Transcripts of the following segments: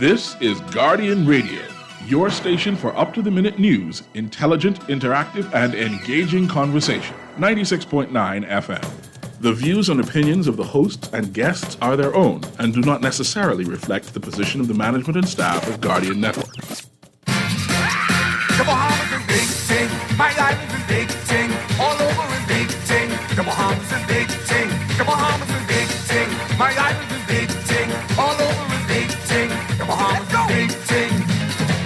This is Guardian Radio, your station for up-to-the-minute news, intelligent, interactive, and engaging conversation. 96.9 FM. The views and opinions of the hosts and guests are their own and do not necessarily reflect the position of the management and staff of Guardian Network. The Bahamas is big ting, my island is big ting, all over is big ting. The Bahamas is big ting, the Bahamas is big ting, my island is big ting, all over is big ting. The Bahamas is big ting.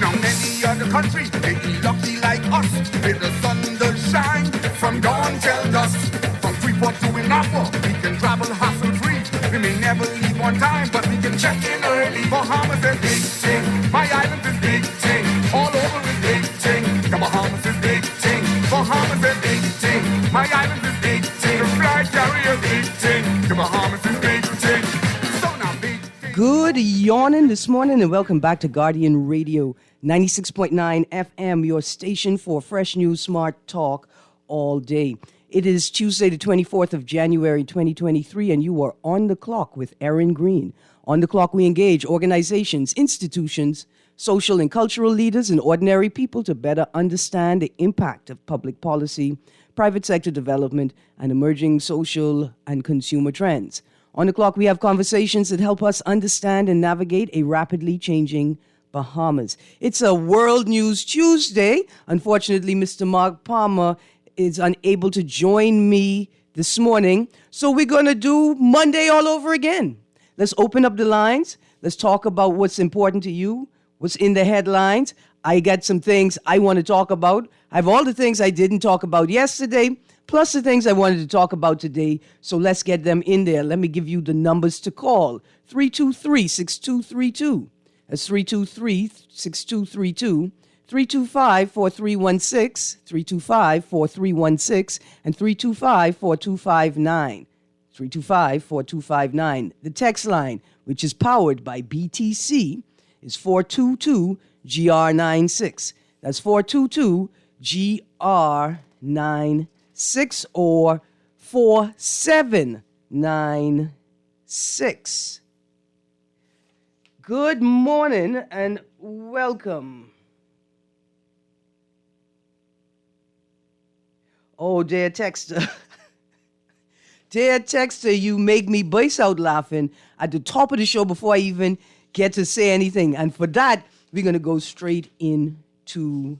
Now many other countries they be lucky like us, with the sun does shine from dawn till dusk. From Freeport to Inapa, we can travel hassle free. We may never leave on time, but we can check in early. Bahamas is big ting, my island is big ting, all over is big ting. The Bahamas is big ting, Bahamas is big ting, my island is big ting. The flag carrier big ting, the Bahamas is big ting. So now big ting. Good yawning this morning and welcome back to Guardian Radio 96.9 FM, your station for fresh news, smart talk all day. It is Tuesday, the 24th of January, 2023, and you are on the clock with Erin Greene. On the clock, we engage organizations, institutions, social and cultural leaders, and ordinary people to better understand the impact of public policy, private sector development, and emerging social and consumer trends. On the clock, we have conversations that help us understand and navigate a rapidly changing Bahamas. It's a World News Tuesday. Unfortunately, Mr. Mark Palmer is unable to join me this morning, so we're going to do Monday all over again. Let's open up the lines. Let's talk about what's important to you, what's in the headlines. I got some things I want to talk about. I have all the things I didn't talk about yesterday, plus the things I wanted to talk about today, so let's get them in there. Let me give you the numbers to call. 323-6232. That's 323-6232. 325-4316, 325-4316, and 325-4259. 325-4259. The text line, which is powered by BTC, is 422-GR96. That's 422-GR96 or 4796. Good morning and welcome. Oh, dear texter. Dear texter, you make me burst out laughing at the top of the show before I even get to say anything. And for that, we're going to go straight into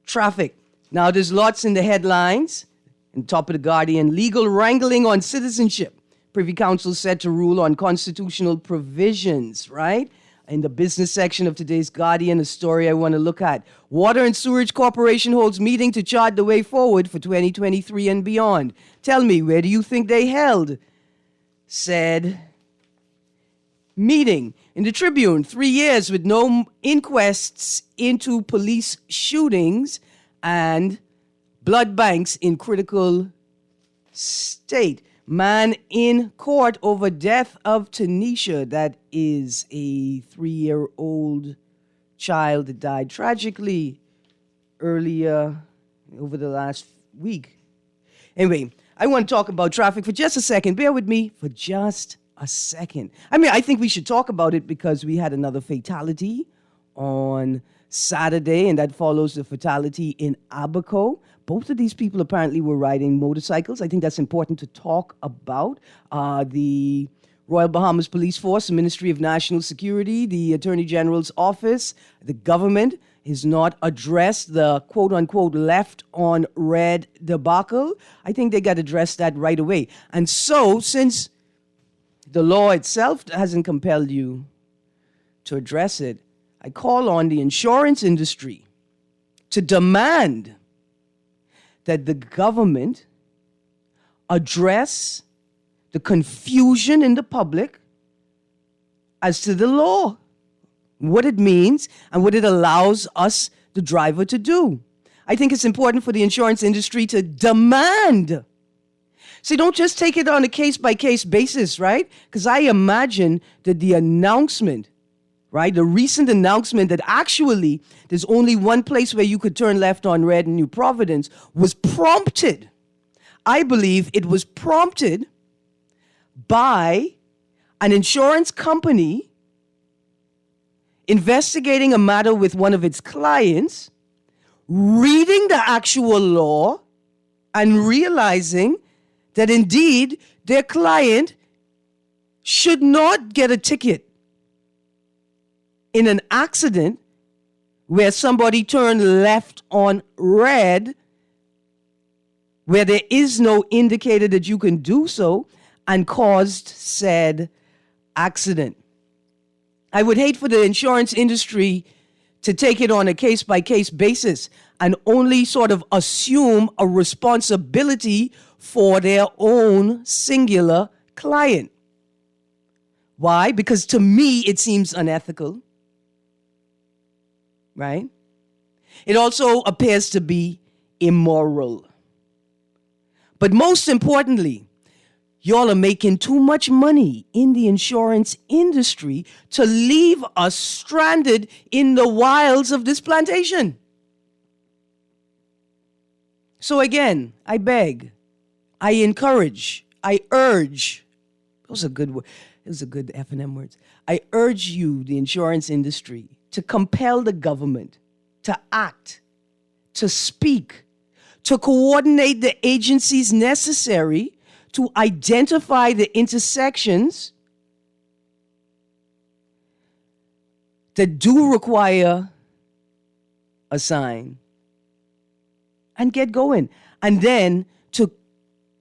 traffic. Now, there's lots in the headlines. On top of the Guardian, legal wrangling on citizenship. Privy Council set to rule on constitutional provisions, right? In the business section of today's Guardian, a story I want to look at. Water and Sewerage Corporation holds meeting to chart the way forward for 2023 and beyond. Tell me, where do you think they held said meeting? In the Tribune, 3 years with no inquests into police shootings and blood banks in critical state. Man in court over death of Tanisha. That is a 3-year-old child that died tragically earlier over the last week. Anyway, I want to talk about traffic for just a second. Bear with me for just a second. I think we should talk about it because we had another fatality on Saturday, and that follows the fatality in Abaco. Both of these people apparently were riding motorcycles. I think that's important to talk about. The Royal Bahamas Police Force, the Ministry of National Security, the Attorney General's office, the government has not addressed the quote-unquote left on red debacle. I think they got to address that right away. And so, since the law itself hasn't compelled you to address it, I call on the insurance industry to demand that the government address the confusion in the public as to the law, what it means, and what it allows us, the driver, to do. I think it's important for the insurance industry to demand. See, don't just take it on a case-by-case basis, right? Because I imagine that the announcement, right, the recent announcement that actually there's only one place where you could turn left on red in New Providence was prompted. I believe it was prompted by an insurance company investigating a matter with one of its clients, reading the actual law, and realizing that indeed their client should not get a ticket in an accident where somebody turned left on red, where there is no indicator that you can do so, and caused said accident. I would hate for the insurance industry to take it on a case-by-case basis and only sort of assume a responsibility for their own singular client. Why? Because to me, it seems unethical, right? It also appears to be immoral. But most importantly, y'all are making too much money in the insurance industry to leave us stranded in the wilds of this plantation. So again, I beg, I encourage, I urge, those are good words. Those are good F&M words. I urge you, the insurance industry, to compel the government to act, to speak, to coordinate the agencies necessary to identify the intersections that do require a sign and get going. And then to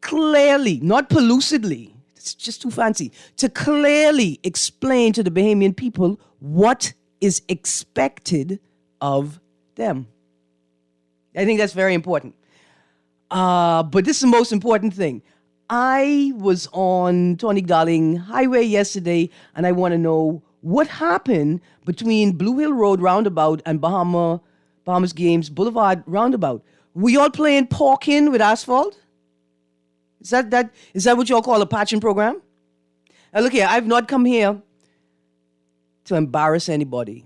clearly, not pellucidly, it's just too fancy, to clearly explain to the Bahamian people what is expected of them. I think that's very important. But this is the most important thing. I was on Tony Darling Highway yesterday, and I want to know what happened between Blue Hill Road roundabout and Bahamas Games Boulevard roundabout. Were y'all playing pork-in with asphalt? Is that what y'all call a patching program? Now look here, I've not come here to embarrass anybody.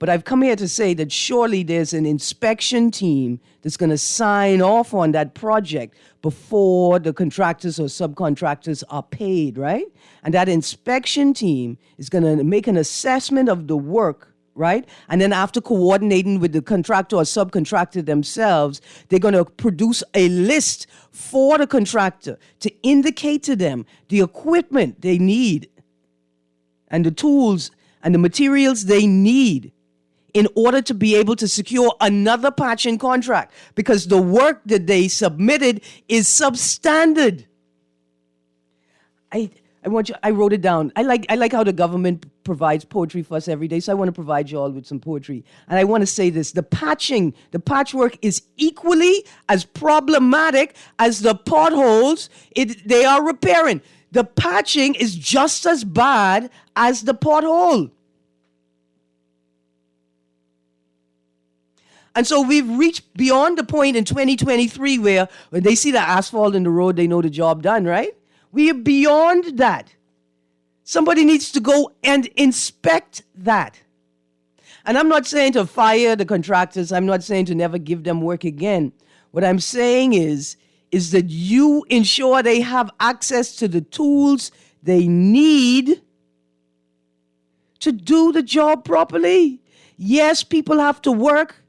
But I've come here to say that surely there's an inspection team that's going to sign off on that project before the contractors or subcontractors are paid, right? And that inspection team is going to make an assessment of the work, right? And then after coordinating with the contractor or subcontractor themselves, they're going to produce a list for the contractor to indicate to them the equipment they need and the tools and the materials they need in order to be able to secure another patching contract, because the work that they submitted is substandard. I wrote it down. I like how the government provides poetry for us every day, so I want to provide you all with some poetry. And I want to say this: the patchwork is equally as problematic as the potholes they are repairing. The patching is just as bad as the pothole. And so we've reached beyond the point in 2023 where when they see the asphalt in the road, they know the job done, right? We are beyond that. Somebody needs to go and inspect that. And I'm not saying to fire the contractors. I'm not saying to never give them work again. What I'm saying is that you ensure they have access to the tools they need to do the job properly. Yes, people have to work.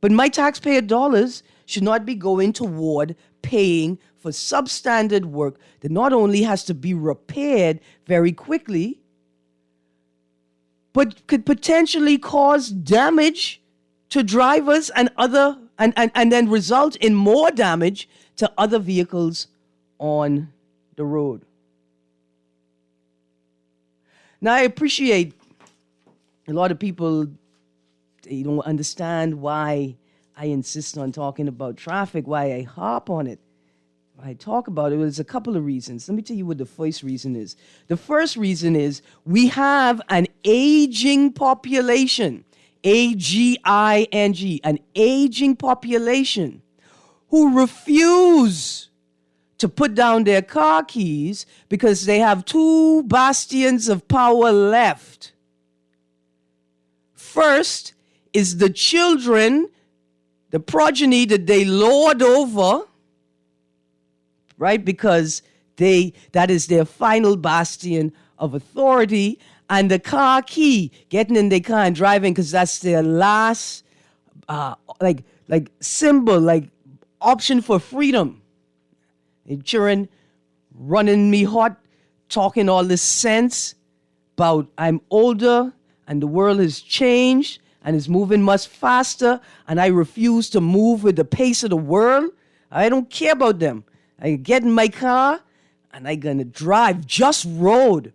But my taxpayer dollars should not be going toward paying for substandard work that not only has to be repaired very quickly, but could potentially cause damage to drivers and then result in more damage to other vehicles on the road. Now, I appreciate a lot of people, they don't understand why I insist on talking about traffic, why I harp on it. I talk about it. There's a couple of reasons. Let me tell you what the first reason is. The first reason is we have an aging population, A-G-I-N-G, an aging population who refuse to put down their car keys because they have two bastions of power left. First is the children, the progeny that they lord over, right? Because that is their final bastion of authority. and the car key, getting in their car and driving because that's their last, like symbol, like option for freedom. And children running me hot, talking all this sense about I'm older and the world has changed and is moving much faster, and I refuse to move with the pace of the world. I don't care about them. I get in my car and I'm gonna drive just road.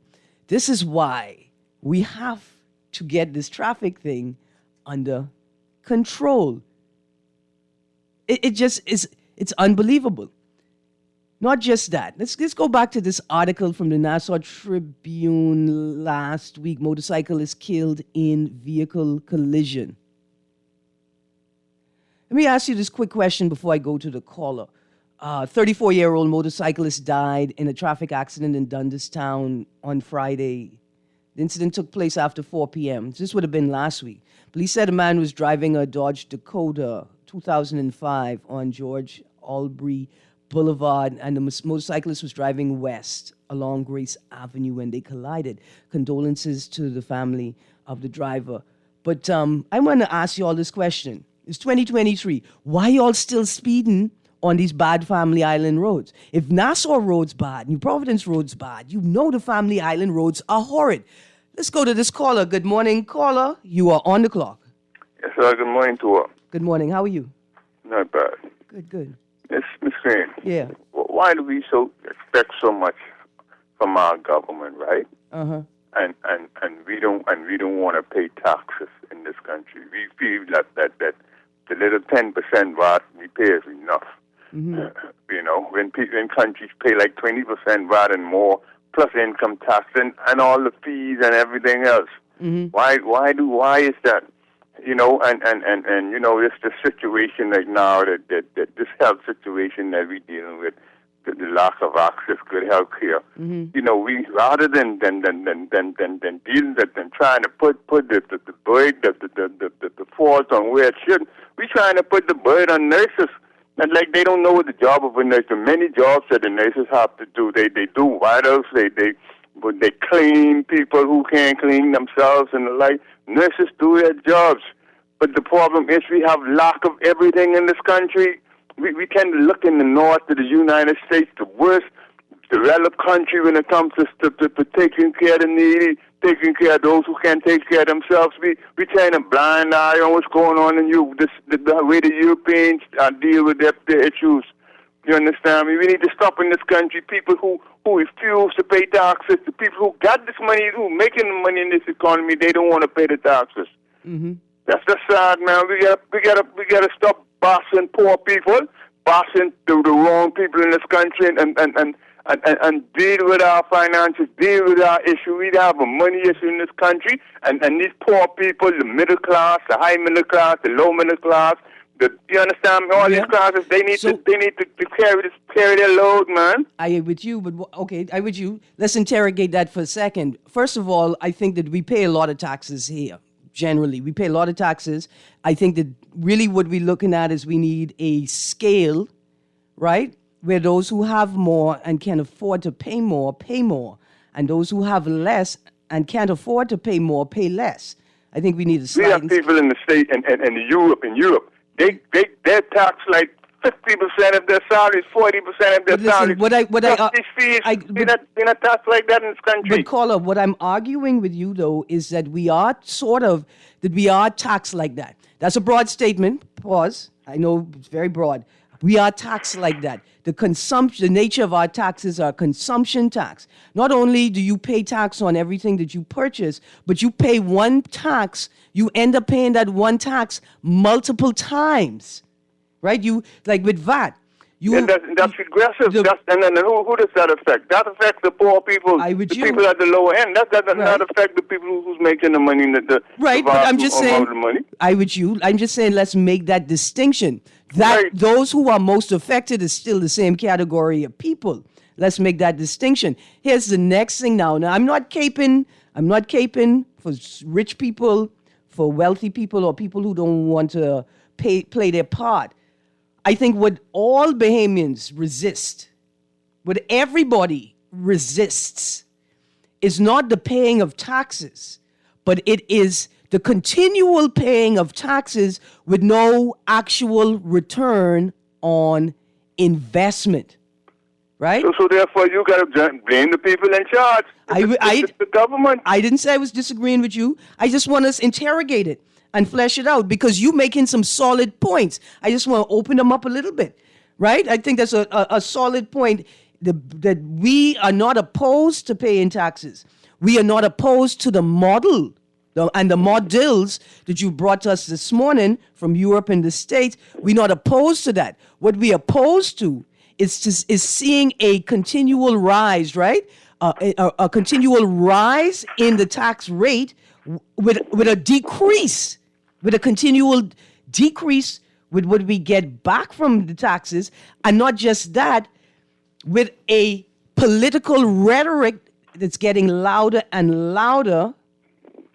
This is why we have to get this traffic thing under control. It just is, it's unbelievable. Not just that. Let's go back to this article from the Nassau Tribune last week. Motorcyclist killed in vehicle collision. Let me ask you this quick question before I go to the caller. 34-year-old motorcyclist died in a traffic accident in Dundastown on Friday. The incident took place after 4 p.m. This would have been last week. Police said a man was driving a Dodge Dakota 2005 on George Albury Boulevard, and the motorcyclist was driving west along Grace Avenue when they collided. Condolences to the family of the driver. But I want to ask you all this question. It's 2023. Why y'all still speeding on these bad Family Island roads? If Nassau Road's bad, New Providence Road's bad, you know the Family Island roads are horrid. Let's go to this caller. Good morning, caller. You are on the clock. Yes, sir. Good morning to her. Good morning. How are you? Not bad. Good. Miss Greene. Yeah. Why do we expect so much from our government, right? Uh-huh. And we don't want to pay taxes in this country. We feel that the little 10% VAT we pay is enough. Mm-hmm. When countries pay like 20% VAT and more, plus income tax and all the fees and everything else. Mm-hmm. Why is that? It's the situation like now that this health situation that we're dealing with, the lack of access to good health care. Mm-hmm. We rather than dealing that than trying to put the burden, the fault on where it shouldn't, we trying to put the burden on nurses. And like they don't know what the job of a nurse. The many jobs that the nurses have to do, they do vitals, they clean people who can't clean themselves and the like. Nurses do their jobs. But the problem is we have lack of everything in this country. We tend to look in the north of the United States, the worst developed country when it comes to taking care of the needy, taking care of those who can't take care of themselves. We turn a blind eye on what's going on in the way the Europeans deal with their issues. You understand me? We need to stop in this country people who refuse to pay taxes. The people who got this money, who making the money in this economy, they don't want to pay the taxes. Mm-hmm. That's the sad, man. We gotta stop bossing poor people, bossing the wrong people in this country, and deal with our finances, deal with our issue. We have a money issue in this country, and these poor people, the middle class, the high middle class, the low middle class. You understand me? All these classes, they need to carry their load, man. I with you, but okay, I with you. Let's interrogate that for a second. First of all, I think that we pay a lot of taxes here. Generally, we pay a lot of taxes. I think that really what we're looking at is we need a scale, right? Where those who have more and can afford to pay more, and those who have less and can't afford to pay more, pay less. I think we need a We have people in the state and in Europe. They're taxed like 50% of their salaries, 40% of their salaries. They're not taxed like that in this country. But caller, what I'm arguing with you though is that we are taxed like that. That's a broad statement. Pause. I know it's very broad. We are taxed like that. The nature of our taxes are consumption tax. Not only do you pay tax on everything that you purchase, but you pay one tax. You end up paying that one tax multiple times, right? You like with VAT. That's regressive. And then who does that affect? That affects the poor people, people at the lower end. That does not affect the people who's making the money. But I'm just saying, I'm just saying, let's make that distinction. Those who are most affected is still the same category of people. Let's make that distinction. Here's the next thing now. Now, I'm not caping for rich people, for wealthy people, or people who don't want to play their part. I think what all Bahamians resist, what everybody resists, is not the paying of taxes, but it is the continual paying of taxes with no actual return on investment. Right? So therefore, you got to blame the people in charge. The government. I didn't say I was disagreeing with you. I just want us to interrogate it and flesh it out because you making some solid points. I just want to open them up a little bit. Right? I think that's a solid point that we are not opposed to paying taxes. We are not opposed to the model and the models that you brought to us this morning from Europe and the States. We're not opposed to that. What we're opposed to is seeing a continual rise, right? A continual rise in the tax rate with a decrease, with a continual decrease with what we get back from the taxes, and not just that, with a political rhetoric that's getting louder and louder,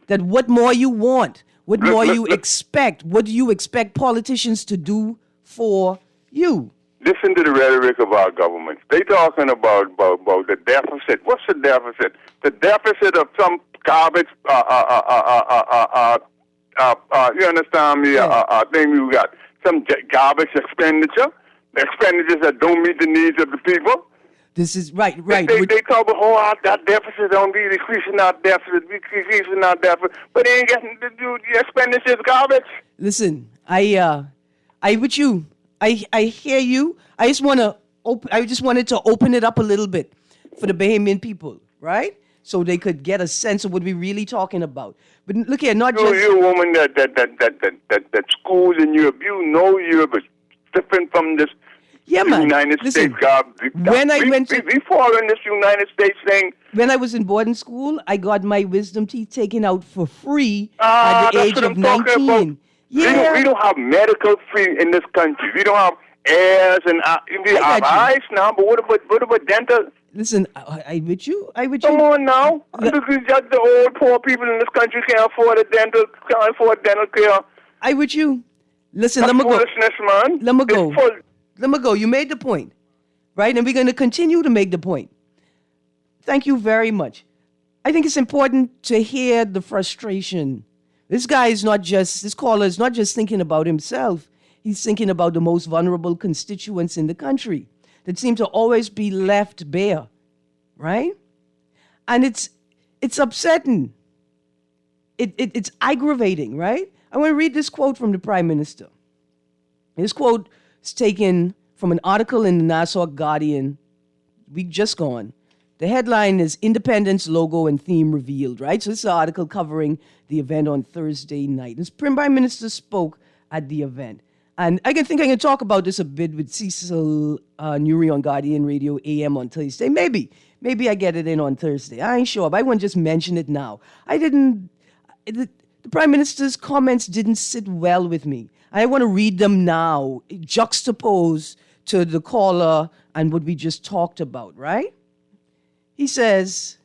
that what more you want, what more you expect, what do you expect politicians to do for you? Listen to the rhetoric of our government. They talking about the deficit. What's the deficit? The deficit of some garbage, you understand me, thing you got. Some garbage expenditure that don't meet the needs of the people. This is right. They talk about, that deficit don't be decreasing our deficit, but they ain't getting to do the expenditures garbage. Listen, I with you. I hear you. I just wanted to open it up a little bit for the Bahamian people, right? So they could get a sense of what we're really talking about. But look here, not just you're a woman that schools in Europe. You know Europe is different from this. Yeah, man. United Listen, States, God. We fall in this United States thing. When I was in boarding school, I got my wisdom teeth taken out for free at the age of 19. Yeah. We don't have medical free in this country. We don't have heirs and we have eyes now. But what about dental? Listen, I with you. Come on now. Because just the old poor people in this country can't afford dental care. I with you. Listen, That's let me go. Foolishness, man. Let me go. You made the point, right? And we're going to continue to make the point. Thank you very much. I think it's important to hear the frustration. This caller is not just thinking about himself. He's thinking about the most vulnerable constituents in the country that seem to always be left bare, right? And it's upsetting. It's aggravating, right? I want to read this quote from the Prime Minister. This quote is taken from an article in the Nassau Guardian, week just gone. The headline is Independence Logo and Theme Revealed, right? So this is an article covering the event on Thursday night. This Prime Minister spoke at the event. And I can talk about this a bit with Cecil Nuri on Guardian Radio AM on Thursday. Maybe I get it in on Thursday. I ain't sure, but I want to just mention it now. The Prime Minister's comments didn't sit well with me. I want to read them now, juxtaposed to the caller and what we just talked about, right? He says,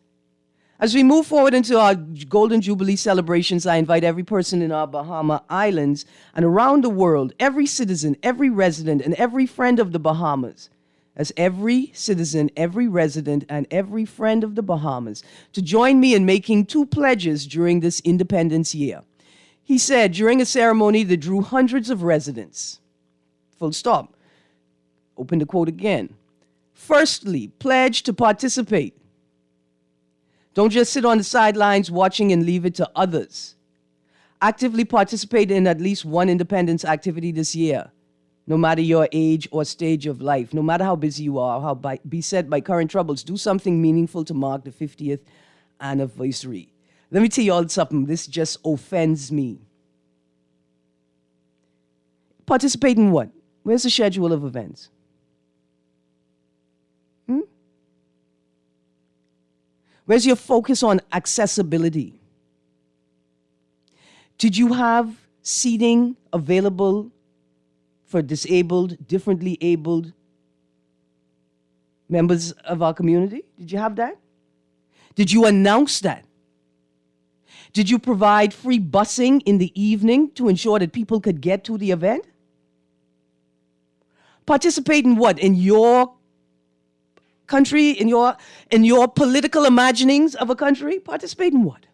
as we move forward into our Golden Jubilee celebrations, I invite every person in our Bahama Islands and around the world, every citizen, every resident, and every friend of the Bahamas, as every citizen, every resident, and every friend of the Bahamas, to join me in making two pledges during this Independence year. He said during a ceremony that drew hundreds of residents. Full stop. Open the quote again. Firstly, pledge to participate. Don't just sit on the sidelines watching and leave it to others. Actively participate in at least one independence activity this year, no matter your age or stage of life, no matter how busy you are, how beset by current troubles. Do something meaningful to mark the 50th anniversary. Let me tell you all something. This just offends me. Participate in what? Where's the schedule of events? Where's your focus on accessibility? Did you have seating available for disabled, differently abled members of our community? Did you have that? Did you announce that? Did you provide free busing in the evening to ensure that people could get to the event? Participate in what? In your country, in your political imaginings of a country? Participate in what?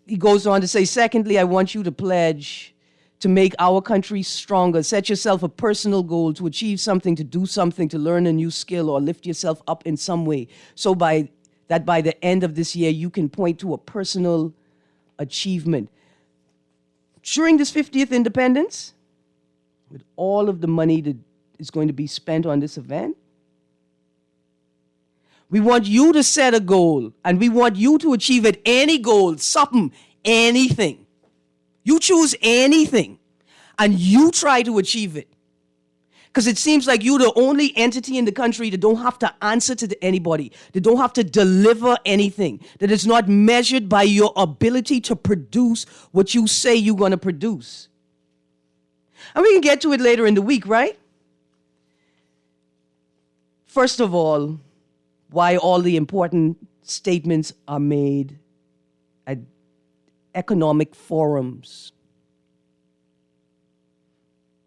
He goes on to say, secondly, I want you to pledge to make our country stronger. Set yourself a personal goal to achieve something, to do something, to learn a new skill, or lift yourself up in some way. So by the end of this year, you can point to a personal achievement. During this 50th independence, with all of the money that is going to be spent on this event, we want you to set a goal, and we want you to achieve it. Any goal, something, anything. You choose anything, and you try to achieve it. Because it seems like you're the only entity in the country that don't have to answer to anybody, that don't have to deliver anything, that is not measured by your ability to produce what you say you're going to produce. And we can get to it later in the week, right? First of all, why all the important statements are made at economic forums,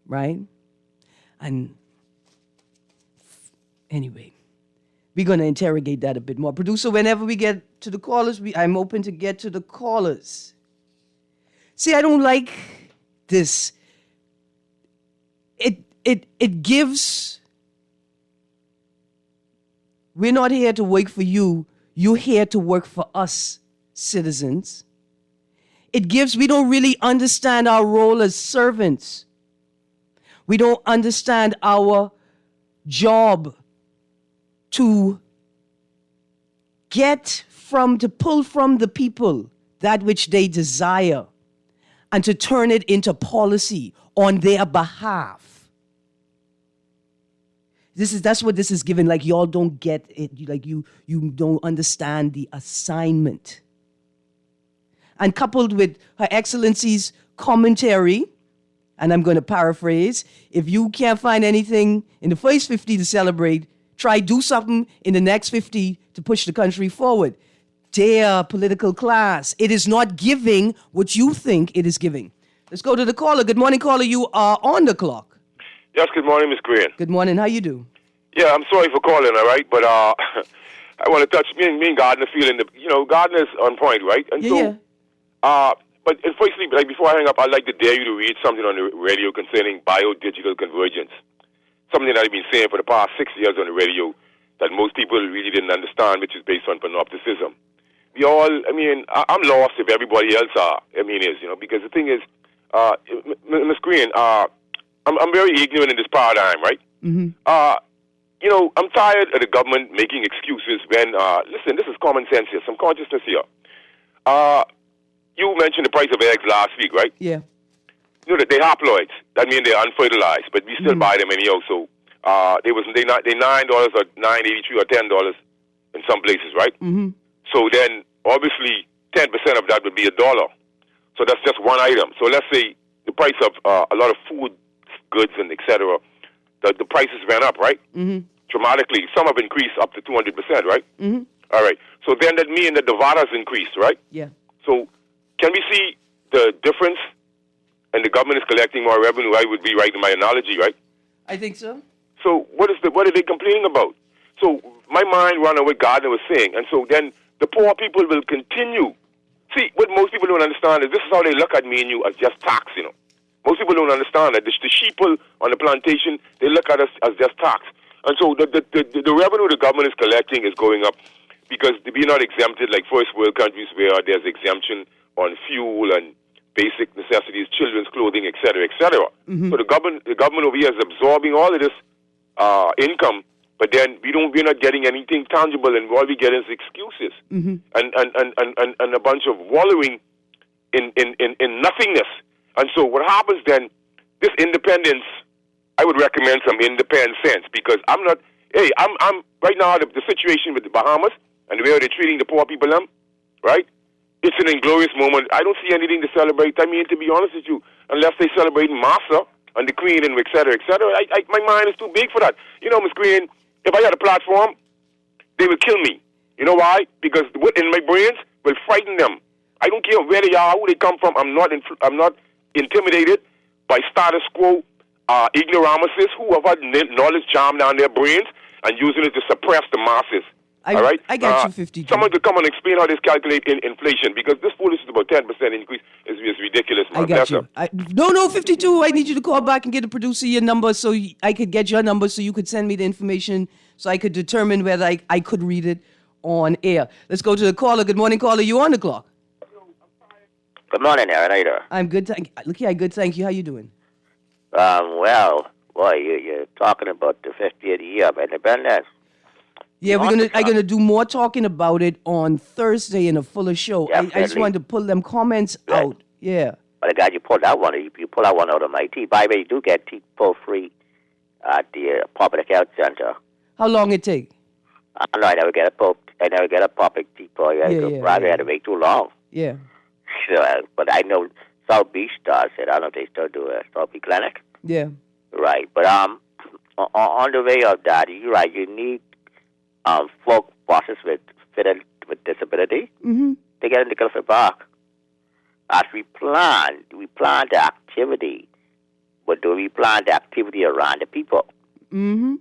right? And anyway, we're going to interrogate that a bit more. Producer, whenever we get to the callers, I'm open to get to the callers. See, I don't like this. It gives... We're not here to work for you. You're here to work for us, citizens. We don't really understand our role as servants. We don't understand our job to pull from the people that which they desire and to turn it into policy on their behalf. That's what this is given. Like, y'all don't get it. Like, you don't understand the assignment. And coupled with Her Excellency's commentary, and I'm going to paraphrase, if you can't find anything in the first 50 to celebrate, try do something in the next 50 to push the country forward. Dear political class, it is not giving what you think it is giving. Let's go to the caller. Good morning, caller. You are on the clock. Yes, good morning, Miss Greene. Good morning. How you do? Yeah, I'm sorry for calling, all right? But I want to touch me and Gardner feeling, Gardner's on point, right? And but firstly, like before I hang up, I'd like to dare you to read something on the radio concerning biodigital convergence. Something that I've been saying for the past 6 years on the radio that most people really didn't understand, which is based on panopticism. I'm lost if everybody else is, because the thing is, Ms. Greene, I'm very ignorant in this paradigm, right? Mm-hmm. I'm tired of the government making excuses when, listen, this is common sense here, some consciousness here. You mentioned the price of eggs last week, right? Yeah. You know that they're haploids. That means they're unfertilized, but we still buy them anyhow. So they $9 or $9.83 or $10 in some places, right? Mm-hmm. So then obviously 10% of that would be $1. So that's just one item. So let's say the price of a lot of food goods and etc. The prices went up, right? Mm-hmm. Dramatically. Some have increased up to 200%, right? Mm-hmm. All right. So then that means that the VAT has increased, right? Yeah. So can we see the difference? And the government is collecting more revenue. I would be right in my analogy, right? I think so. So what are they complaining about? So my mind ran on what Gardner was saying, and so then the poor people will continue. See, what most people don't understand is this is how they look at me and you as just tax, Most people don't understand that the sheeple on the plantation, they look at us as just tax. And so the revenue the government is collecting is going up because we're not exempted like first world countries where there's exemption on fuel and basic necessities, children's clothing, et cetera, et cetera. Mm-hmm. So the government over here is absorbing all of this income, but then we're not getting anything tangible, and all we get is excuses and a bunch of wallowing in nothingness. And so what happens then? This independence, I would recommend some independent sense because I'm right now the situation with the Bahamas and the way they're treating the poor people, right? It's an inglorious moment. I don't see anything to celebrate. I mean, to be honest with you, unless they celebrate Massa and the Queen and et cetera, my mind is too big for that. Ms. Greene, if I had a platform, they would kill me. You know why? Because what in my brains will frighten them. I don't care where they are, who they come from. I'm not intimidated by status quo ignoramuses who have had knowledge jammed down their brains and using it to suppress the masses. All right? I got you, 52. Someone to come and explain how this calculate inflation, because this foolish is about 10% increase is ridiculous, man. I got you. No, 52. I need you to call back and get the producer your number so I could get your number so you could send me the information so I could determine whether I could read it on air. Let's go to the caller. Good morning, caller. You on the clock? Good morning, Erin. How you doing? I'm good. Look here, good. Thank you. How you doing? Well, boy, you're talking about the 50th year of independence. Yeah, I'm gonna do more talking about it on Thursday in a fuller show. I just wanted to pull them comments out. Yeah. But the guy you pulled that one, you pull that one out of my teeth. By the way, you do get teeth pulled free at the public health center. How long it take? I don't know. I never get a public teeth pull. I had to wait too long. Yeah. So, but I know South Beach does it. I don't know if they still do a South Beach clinic. Yeah. Right. But on the way of that, you're right. You need folk buses with disability to get into Clifford Park. As we planned the activity, but do we plan the activity around the people? Mm-hmm.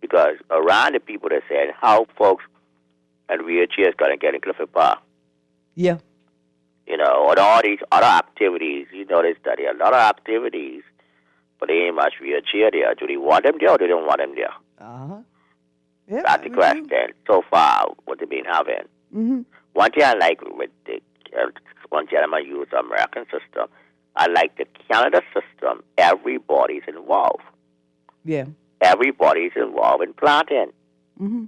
Because around the people, they said how folks and wheelchairs going to get in Clifford Park. Yeah. You know, and all these other activities, you notice that there are a lot of activities, but they ain't much wheelchair there. Do they want them there or do they don't want them there? Uh-huh. Yeah, that's the question. So far, what they've been having. Mm-hmm. One thing I like with the one gentleman used the American system, I like the Canada system. Everybody's involved. Yeah. Everybody's involved in planting. Mm-hmm.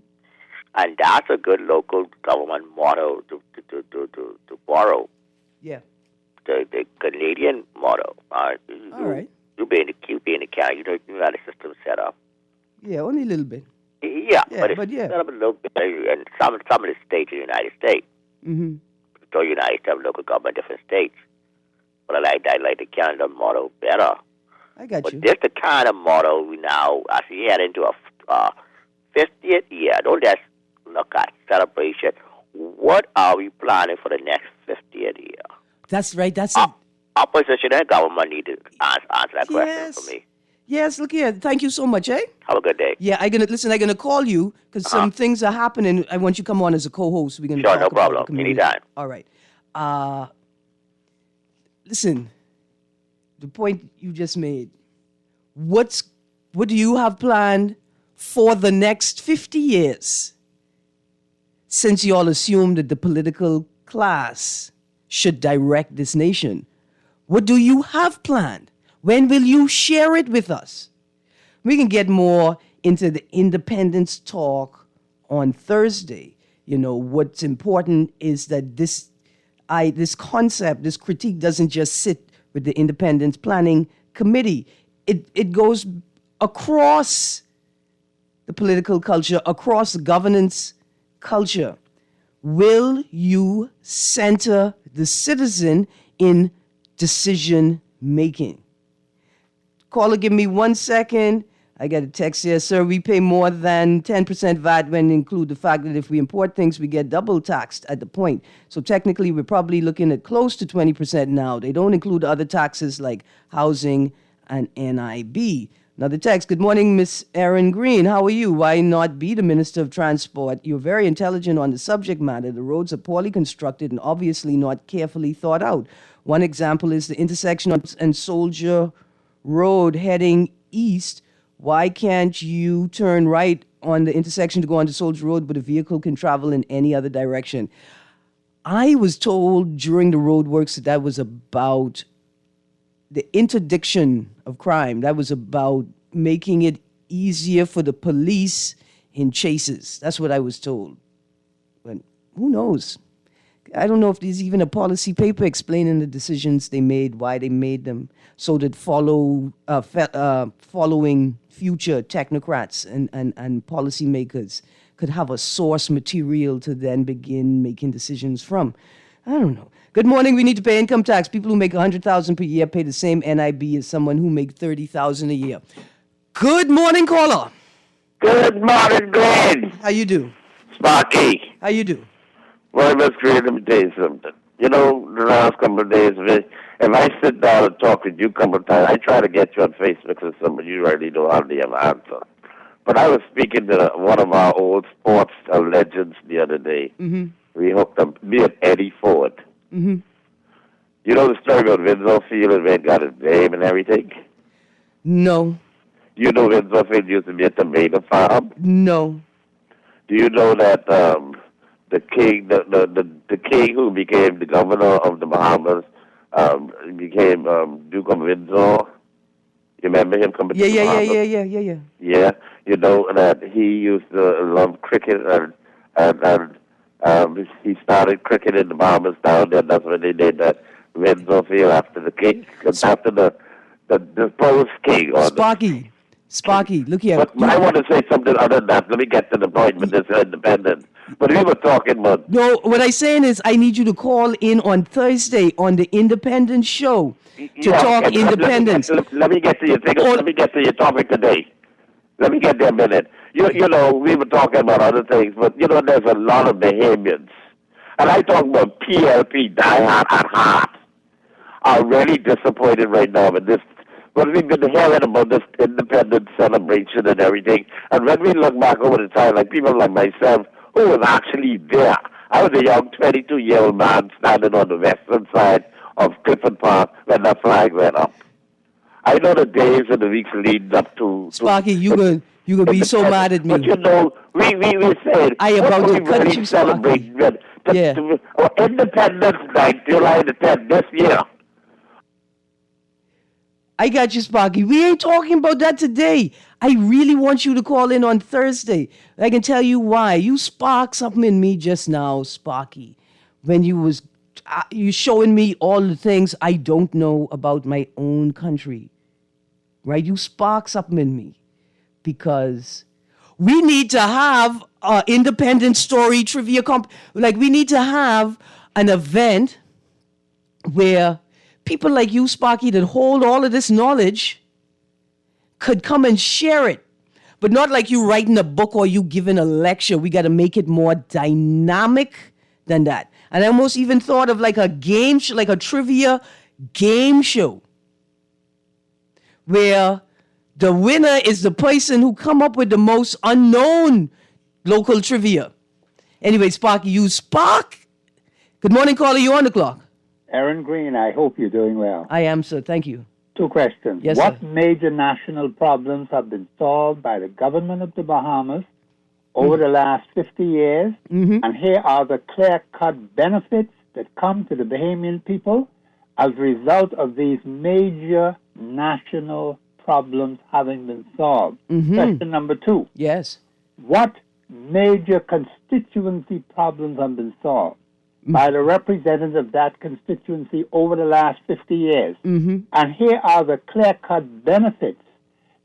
And that's a good local government model to borrow. Yeah. The Canadian model. All right. You be in the Canada, you know how the system set up. Yeah, only a little bit. Yeah, but it's set up a little bit. And some of the states in the United States. Mm-hmm. So the United States have local government, different states. But I like the Canada model better. I got you. But this the kind of model we now, as we head into a 50th year, don't just look at celebration. What are we planning for the next 50th year? That's right. Opposition and government need to answer that question for me. Yes, look here. Thank you so much, eh? Have a good day. Yeah, I'm gonna call you because some things are happening. I want you to come on as a co-host. We're gonna sure, talk no about problem. the community. Anytime. All right. Listen, the point you just made. What do you have planned for the next 50 years? Since you all assume that the political class should direct this nation, what do you have planned? When will you share it with us? We can get more into the independence talk on Thursday. You know, what's important is that this concept, this critique doesn't just sit with the Independence Planning Committee. It goes across the political culture, across the governance culture. Will you center the citizen in decision making? Caller, give me 1 second. I got a text here. Sir, we pay more than 10% VAT when include the fact that if we import things, we get double taxed at the point. So technically, we're probably looking at close to 20% now. They don't include other taxes like housing and NIB. Another text. Good morning, Miss Erin Greene. How are you? Why not be the Minister of Transport? You're very intelligent on the subject matter. The roads are poorly constructed and obviously not carefully thought out. One example is the intersection and Soldier Road heading east. Why can't you turn right on the intersection to go onto Soldier Road, but a vehicle can travel in any other direction? I was told during the road works that was about the interdiction of crime. That was about making it easier for the police in chases. That's what I was told. But who knows? I don't know if there's even a policy paper explaining the decisions they made, why they made them, so that following future technocrats and policymakers could have a source material to then begin making decisions from. I don't know. Good morning. We need to pay income tax. People who make $100,000 per year pay the same NIB as someone who makes $30,000 a year. Good morning, caller. Good morning, Greene. How you do? Sparky. How you do? Well, let's Greene, let me tell you something. You know, the last couple of days, if I sit down and talk with you a couple of times, I try to get you on Facebook or something, you already know how to have answer. But I was speaking to one of our old sports legends the other day. Mm-hmm. We hooked up, me and Eddie Ford. Mm-hmm. You know the story about Windsor Field and where it got its name and everything? No. You know Windsor Field used to be a tomato farm? No. Do you know that the king, the king who became the governor of the Bahamas, became Duke of Windsor? You remember him coming to the Bahamas? Yeah. Yeah, you know that he used to love cricket and he started cricket in the Bahamas down there. That's when they did that Windsor Field after the king, after the post king. Sparky, look here. But I want to say something other than that. Let me get to the point with this independent. But we were talking about... No, what I'm saying is I need you to call in on Thursday on the Independent Show to talk independence. Let me get to your thing. Let me get to your topic today. Let me get there a minute. You know, we were talking about other things, but, you know, there's a lot of Bahamians. And I talk about PLP, diehard at heart, are really disappointed right now with this. But we've been hearing about this independence celebration and everything. And when we look back over the time, like people like myself, who was actually there. I was a young 22-year-old man standing on the western side of Clifford Park when the flag went up. I know the days and the weeks leading up to... Sparky, you gonna be so mad at me. But you know, we said, I about to cut really you, celebrate Yeah. Our Independence Night, July the 10th, this year. I got you, Sparky. We ain't talking about that today. I really want you to call in on Thursday. I can tell you why. You sparked something in me just now, Sparky, when you showing me all the things I don't know about my own country. Right? You sparked something in me because we need to have an independent story trivia we need to have an event where people like you, Sparky, that hold all of this knowledge could come and share it. But not like you writing a book or you giving a lecture. We got to make it more dynamic than that. And I almost even thought of like a game show, like a trivia game show, where the winner is the person who come up with the most unknown local trivia. Anyway, Sparky, you spark. Good morning, caller. You on the clock. Erin, Greene, I hope you're doing well. I am, sir. Thank you. 2 questions. Yes, what sir. major national problems have been solved by the government of the Bahamas over the last 50 years? Mm-hmm. And here are the clear-cut benefits that come to the Bahamian people as a result of these major national problems having been solved. Mm-hmm. Question number 2. Yes. What major constituency problems have been solved by the representatives of that constituency over the last 50 years? Mm-hmm. And here are the clear-cut benefits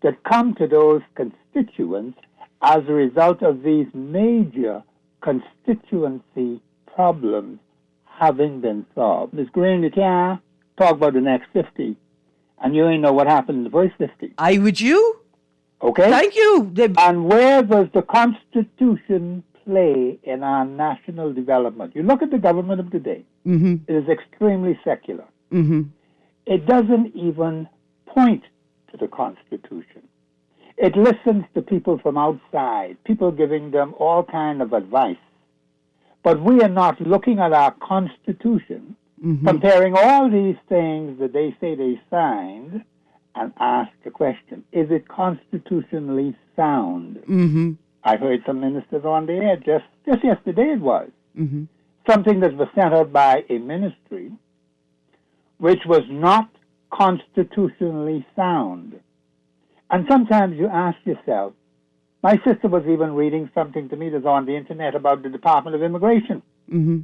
that come to those constituents as a result of these major constituency problems having been solved. Ms. Greene, you can't talk about the next 50, and you ain't know what happened in the first 50. I with you? Okay? Thank you. And where does the Constitution play in our national development? You look at the government of today. Mm-hmm. It is extremely secular. Mm-hmm. It doesn't even point to the Constitution. It listens to people from outside, people giving them all kind of advice. But we are not looking at our Constitution, comparing all these things that they say they signed, and ask the question, is it constitutionally sound? Mm-hmm. I heard some ministers on the air, just yesterday it was, Mm-hmm. something that was sent out by a ministry which was not constitutionally sound. And sometimes you ask yourself, my sister was even reading something to me that's on the internet about the Department of Immigration. Mm-hmm.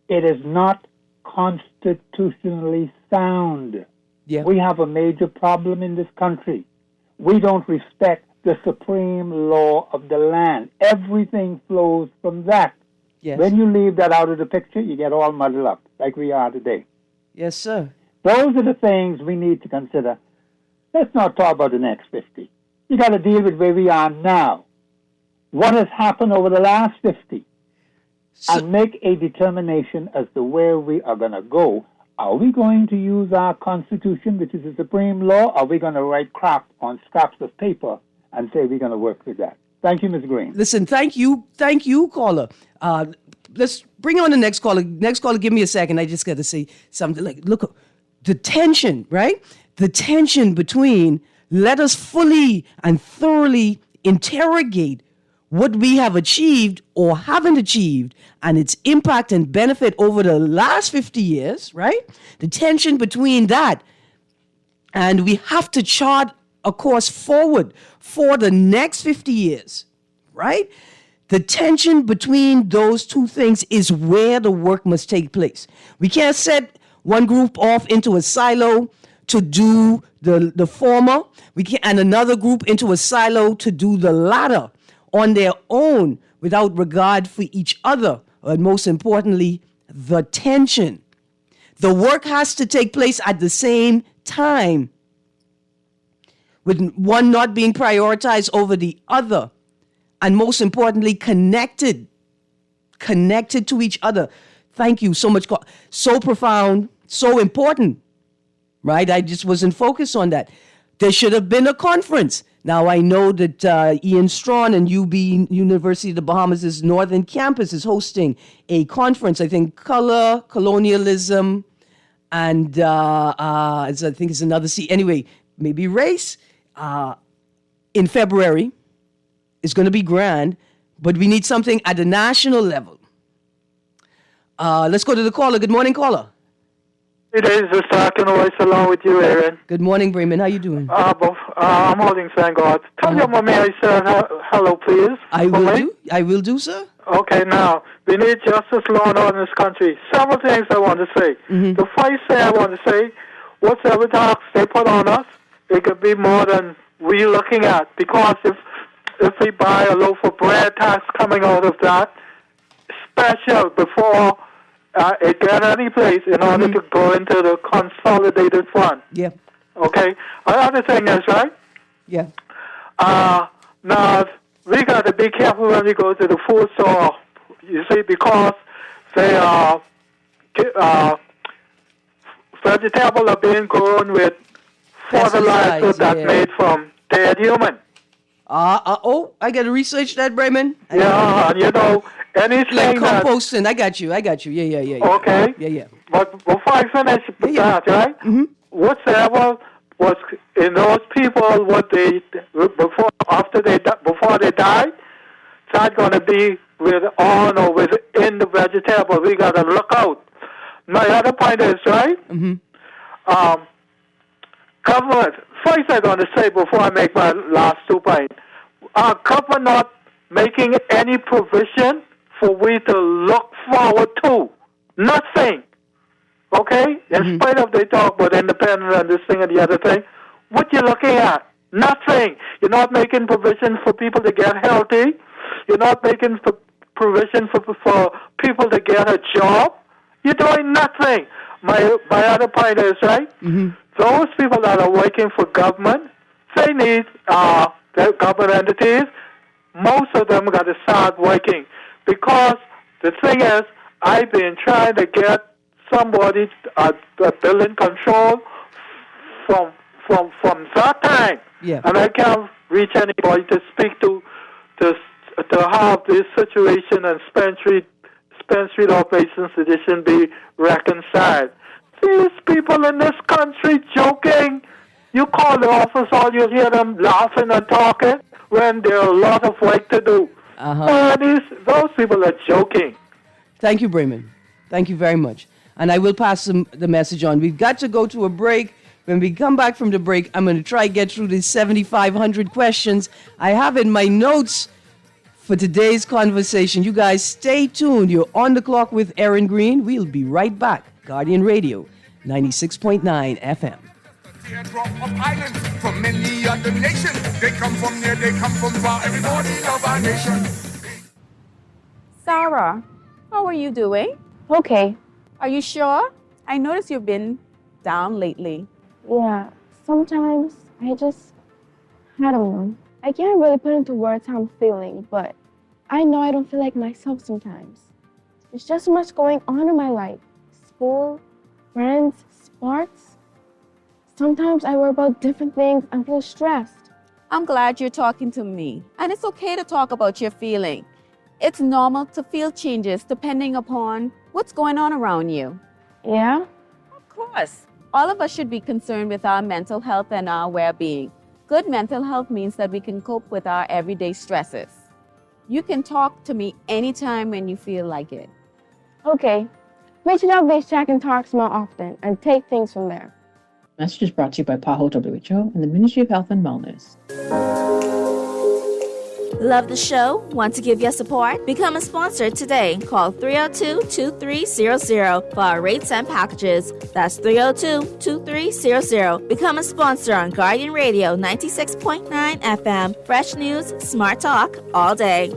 It is not constitutionally sound. Yeah. We have a major problem in this country. We don't respect the supreme law of the land. Everything flows from that. Yes. When you leave that out of the picture, you get all muddled up, like we are today. Yes, sir. Those are the things we need to consider. Let's not talk about the next 50. You got to deal with where we are now. What has happened over the last 50? and make a determination as to where we are going to go. Are we going to use our Constitution, which is the supreme law, or are we going to write crap on scraps of paper and say we're going to work with that? Thank you, Ms. Greene. Listen, thank you, caller. Let's bring on the next caller. Next caller, give me a second. I just got to say something. Like, look, the tension, right? The tension between let us fully and thoroughly interrogate what we have achieved or haven't achieved and its impact and benefit over the last 50 years, right? The tension between that, and we have to chart a course forward for the next 50 years, right? The tension between those two things is where the work must take place. We can't set one group off into a silo to do the former, and another group into a silo to do the latter on their own without regard for each other, and most importantly, the tension. The work has to take place at the same time, with one not being prioritized over the other, and most importantly, connected to each other. Thank you so much. So profound, so important, right? I just wasn't focused on that. There should have been a conference. Now, I know that Ian Strawn and UB, University of the Bahamas' Northern Campus, is hosting a conference, I think, Color, Colonialism, and I think it's another anyway, maybe race, in February. It's going to be grand, but we need something at the national level. Let's go to the caller. Good morning, caller. It is just talking voice along with you, Erin. Good morning, Bremen. How you doing? I'm holding thank God. Tell your mommy I said hello, please. I will do, sir. Okay, now, we need justice, law, and order in this country. Several things I want to say. Mm-hmm. The first thing I want to say, whatever tax they put on us, it could be more than we're looking at. Because if we buy a loaf of bread, tax coming out of that, special before it get any place in order to go into the consolidated fund. Yeah. Okay? Another thing is, right? Yeah. Now, we got to be careful when we go to the food store, you see, because they are vegetables are being grown with fertilizer that's made from dead human. I got to research that, Bremen. Yeah, you know, anything like composting. I got you. Yeah. Okay. Yeah. But before I finish that, right? Mm-hmm. Whatever was in those people, what they before they died, it's going to be on or within the vegetable. We got to look out. My other point is, right? Mm-hmm. Government. First, I'm going to say before I make my last 2 points, government not making any provision for we to look forward to. Nothing. Okay? In spite of they talk about independence and this thing and the other thing, what you looking at? Nothing. You're not making provision for people to get healthy. You're not making provision for people to get a job. You're doing nothing. My other point is, right? Mm-hmm. Those people that are working for government, they need the government entities. Most of them got to start working because the thing is, I've been trying to get somebody a building control from that time, and I can't reach anybody to speak to have this situation and Spence Street Operations Edition be reconciled. These people in this country joking. You call the office, all you hear them laughing and talking when there are a lot of work to do. Those people are joking. Thank you, Bremen. Thank you very much. And I will pass the message on. We've got to go to a break. When we come back from the break, I'm going to try to get through these 7,500 questions I have in my notes for today's conversation. You guys stay tuned. You're on the clock with Erin Greene. We'll be right back. Guardian Radio, 96.9 FM. Teardrop of islands from many other nations. They come from near, they come from far. Everybody love our nation. Sarah, how are you doing? Okay. Are you sure? I noticed you've been down lately. Yeah, sometimes I don't know. I can't really put into words how I'm feeling, but I know I don't feel like myself sometimes. There's just so much going on in my life. School, friends, sports. Sometimes I worry about different things and feel stressed. I'm glad you're talking to me. And it's okay to talk about your feeling. It's normal to feel changes depending upon what's going on around you. Yeah? Of course. All of us should be concerned with our mental health and our well-being. Good mental health means that we can cope with our everyday stresses. You can talk to me anytime when you feel like it. Okay. We should always check and talk more often and take things from there. Message is brought to you by PAHO WHO and the Ministry of Health and Wellness. Love the show? Want to give your support? Become a sponsor today. Call 302-2300 for our rates and packages. That's 302-2300. Become a sponsor on Guardian Radio 96.9 FM. Fresh news, smart talk, all day.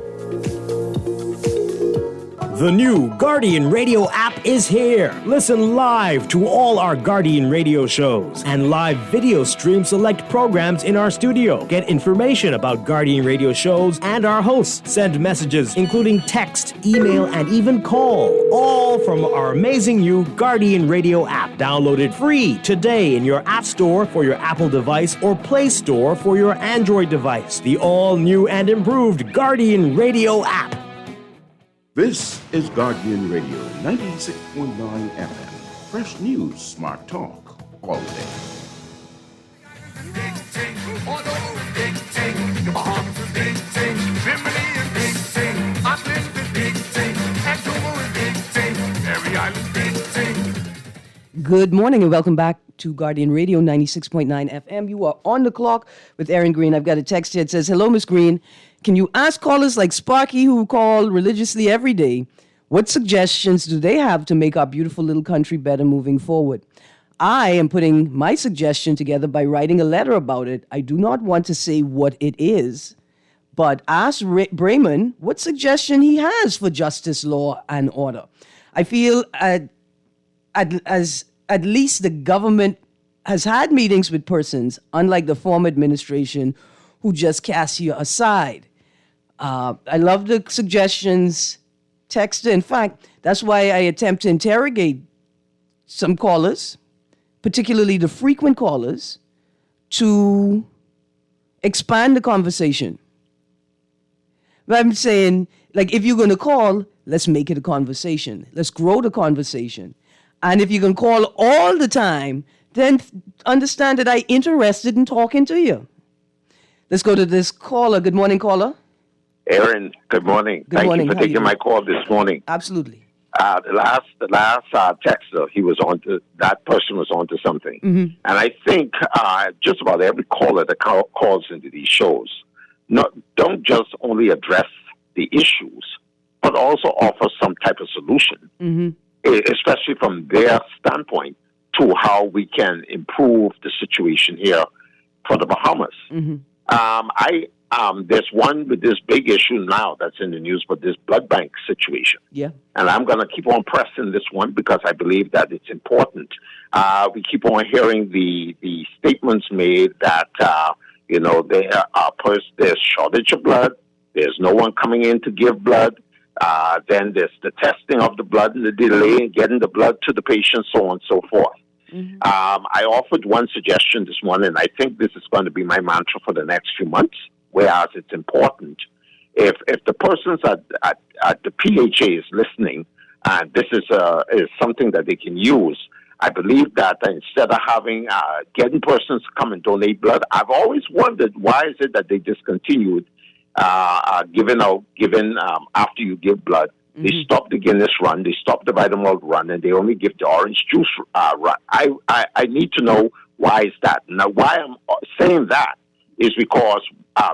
The new Guardian Radio app is here. Listen live to all our Guardian Radio shows and live video stream select programs in our studio. Get information about Guardian Radio shows and our hosts. Send messages including text, email, and even call. All from our amazing new Guardian Radio app. Download it free today in your App Store for your Apple device or Play Store for your Android device. The all-new and improved Guardian Radio app. This is Guardian Radio 96.9 FM. Fresh news, smart talk, all day. Big ting, all over is big ting. The Bahamas is big ting. Bimini is big ting. Auckland is big ting. Antigua is big ting. Every island big ting. Good morning and welcome back to Guardian Radio 96.9 FM. You are on the clock with Erin Greene. I've got a text here that says, "Hello, Miss Greene. Can you ask callers like Sparky who call religiously every day, what suggestions do they have to make our beautiful little country better moving forward? I am putting my suggestion together by writing a letter about it. I do not want to say what it is, but ask Brayman what suggestion he has for justice, law, and order. I feel at least the government has had meetings with persons, unlike the former administration, who just cast you aside. I love the suggestions, text. In fact, that's why I attempt to interrogate some callers, particularly the frequent callers, to expand the conversation. But I'm saying, like, if you're going to call, let's make it a conversation. Let's grow the conversation. And if you're going to call all the time, then understand that I'm interested in talking to you. Let's go to this caller. Good morning, caller. Erin, good morning. Good Thank morning. you for How you taking doing? my call this morning. Absolutely. The last texter, he was on to, that person was on to something. Mm-hmm. And I think just about every caller that calls into these shows, don't just only address the issues, but also offer some type of solution, especially from their standpoint to how we can improve the situation here for the Bahamas. There's one with this big issue now that's in the news, but this blood bank situation. Yeah. And I'm going to keep on pressing this one because I believe that it's important. We keep on hearing the statements made that, there's shortage of blood. There's no one coming in to give blood. Then there's the testing of the blood and the delay in getting the blood to the patient, so on and so forth. I offered one suggestion this morning, and I think this is going to be my mantra for the next few months, whereas it's important. If the persons at the PHA is listening, this is something that they can use. I believe that instead of getting persons to come and donate blood, I've always wondered why is it that they discontinued giving after you give blood. They stopped the Guinness run, they stopped the Vitamin run, and they only give the orange juice run. I need to know why is that. Now, why I'm saying that is because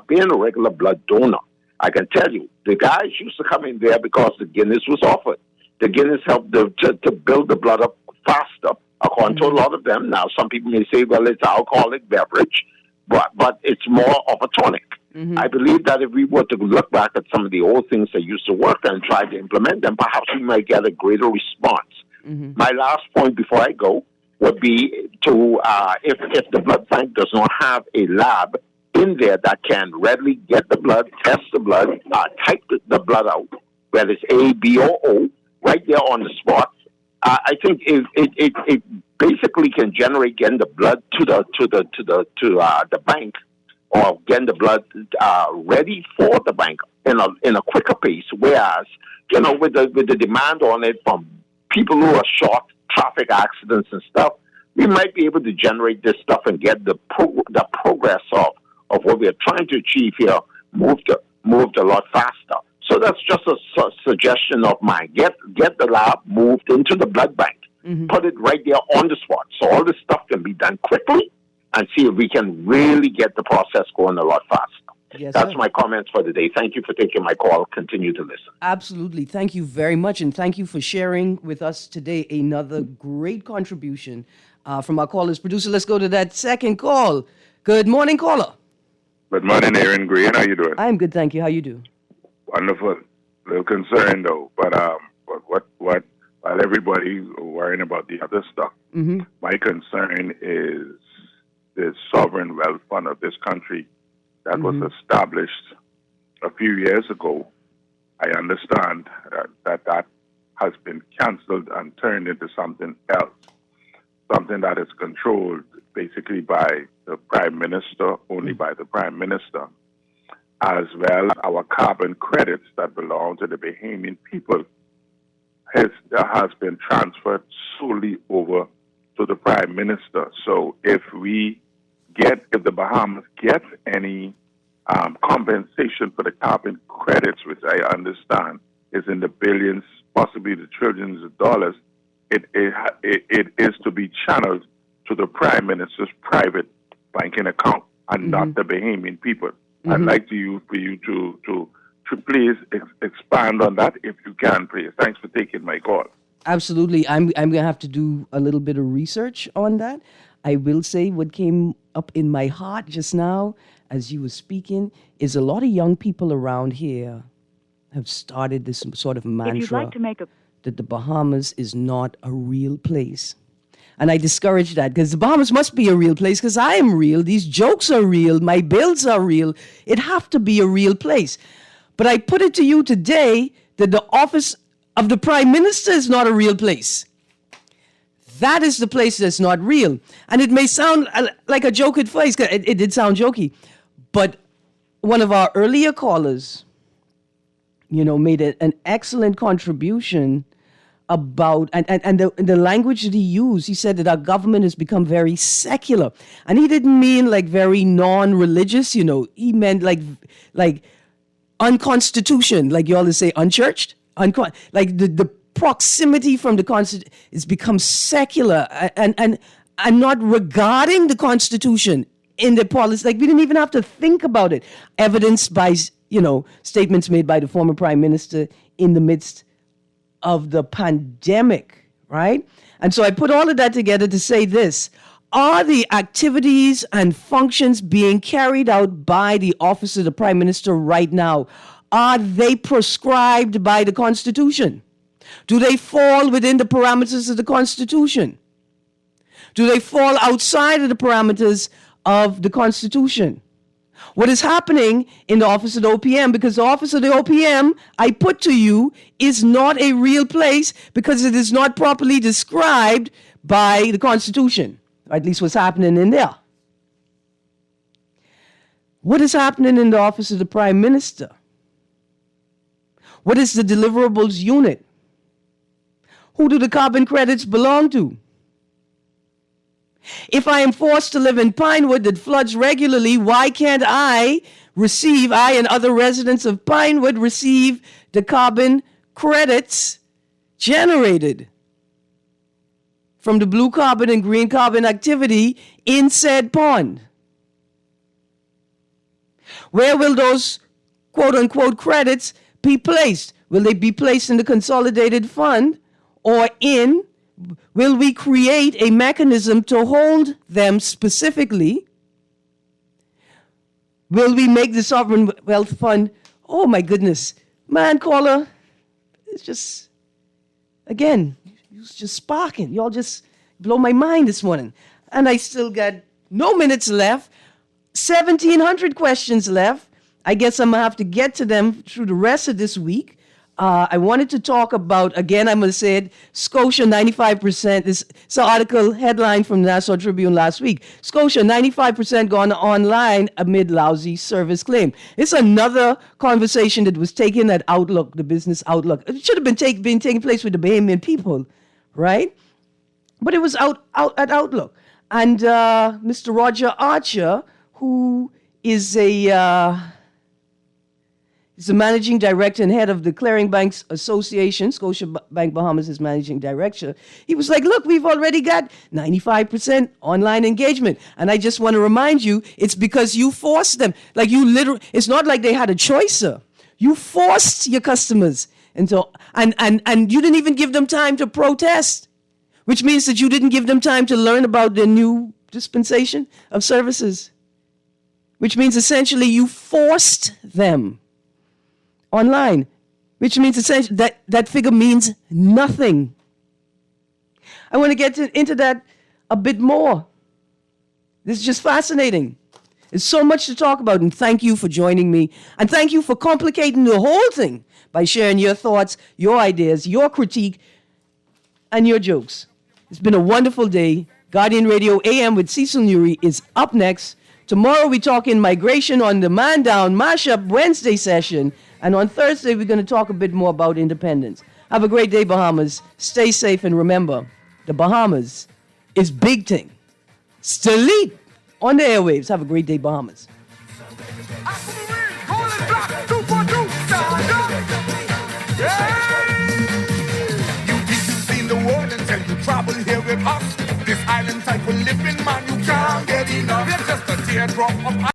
being a regular blood donor, I can tell you, the guys used to come in there because the Guinness was offered. The Guinness helped to build the blood up faster, according to a lot of them. Now, some people may say, well, it's an alcoholic beverage, but it's more of a tonic. I believe that if we were to look back at some of the old things that used to work and try to implement them, perhaps we might get a greater response. My last point before I go would be to, if the blood bank does not have a lab in there that can readily get the blood, test the blood, type the blood out, whether it's A, B, or O, right there on the spot. I think it basically can generate getting the blood to the bank, or getting the blood ready for the bank in a quicker pace. Whereas, with the demand on it from people who are short, traffic accidents and stuff, we might be able to generate this stuff and get the progress of what we are trying to achieve here moved a lot faster. So that's just a suggestion of mine. Get the lab moved into the blood bank. Mm-hmm. Put it right there on the spot, so all this stuff can be done quickly, and see if we can really get the process going a lot faster. Yes, that's sir. my comments for the day. Thank you for taking my call. Continue to listen. Absolutely. Thank you very much, and thank you for sharing with us today another great contribution from our callers. Producer, let's go to that second call. Good morning, caller. Good morning, Erin. Greene. How you doing? I'm good, thank you. How you do? Wonderful. A little concerned though, but what while everybody worrying about the other stuff, mm-hmm. my concern is the sovereign wealth fund of this country that mm-hmm. was established a few years ago. I understand that has been canceled and turned into something else, something that is controlled basically by the Prime Minister, only by the Prime Minister, as well as our carbon credits that belong to the Bahamian people has been transferred solely over to the Prime Minister. So if the Bahamas get any compensation for the carbon credits, which I understand is in the billions, possibly the trillions of dollars, it is to be channeled to the Prime Minister's private banking account and mm-hmm. not the Bahamian people. Mm-hmm. I'd like for you to please expand on that if you can, please. Thanks for taking my call. Absolutely. I'm going to have to do a little bit of research on that. I will say what came up in my heart just now as you were speaking is a lot of young people around here have started this sort of mantra if you'd like to make that the Bahamas is not a real place. And I discourage that because the Bahamas must be a real place because I am real. These jokes are real. My bills are real. It have to be a real place. But I put it to you today that the office of the Prime Minister is not a real place. That is the place that's not real. And it may sound like a joke at first. It did sound jokey. But one of our earlier callers, made an excellent contribution about, and the language that he used, he said that our government has become very secular. And he didn't mean like very non-religious, he meant like unconstitution, like you always say, unchurched, like the proximity from the Constitution has become secular and not regarding the Constitution in the policy. Like we didn't even have to think about it. Evidenced by, statements made by the former Prime Minister in the midst of the pandemic, right? And so I put all of that together to say this. Are the activities and functions being carried out by the office of the Prime Minister right now, are they prescribed by the Constitution? Do they fall within the parameters of the Constitution? Do they fall outside of the parameters of the Constitution? What is happening in the office of the OPM, because the office of the OPM, I put to you, is not a real place because it is not properly described by the Constitution, or at least what's happening in there. What is happening in the office of the Prime Minister? What is the deliverables unit? Who do the carbon credits belong to? If I am forced to live in Pinewood that floods regularly, why can't I and other residents of Pinewood receive the carbon credits generated from the blue carbon and green carbon activity in said pond? Where will those quote-unquote credits be placed? Will they be placed in the consolidated fund, or will we create a mechanism to hold them specifically? Will we make the Sovereign Wealth Fund? Oh my goodness. Man, caller, it's just, again, it's just sparking. Y'all just blow my mind this morning. And I still got no minutes left, 1,700 questions left. I guess I'm going to have to get to them through the rest of this week. I wanted to talk about, again, I'm going to say it, Scotia 95%. This is an article headline from the National Tribune last week. Scotia 95% gone online amid lousy service claim. It's another conversation that was taken at Outlook, the business Outlook. It should have been taking place with the Bahamian people, right? But it was out at Outlook. And Mr. Roger Archer, who is He's the managing director and head of the Clearing Banks Association. Scotia Bank Bahamas is managing director. He was like, look, we've already got 95% online engagement. And I just want to remind you, it's because you forced them. Like you literally, it's not like they had a choice, sir. You forced your customers. And you didn't even give them time to protest, which means that you didn't give them time to learn about the new dispensation of services, which means essentially you forced them online, which means essentially that figure means nothing. I want to get into that a bit more. This is just fascinating. There's so much to talk about, and thank you for joining me. And thank you for complicating the whole thing by sharing your thoughts, your ideas, your critique, and your jokes. It's been a wonderful day. Guardian Radio AM with Cecil Nuri is up next. Tomorrow we talk in migration on the Man Down Mashup Wednesday session. And on Thursday, we're going to talk a bit more about independence. Have a great day, Bahamas. Stay safe, and remember, the Bahamas is big thing. Salute on the airwaves. Have a great day, Bahamas. The world until you travel here with us. This island type of living, man, you can't get enough. You're just a teardrop of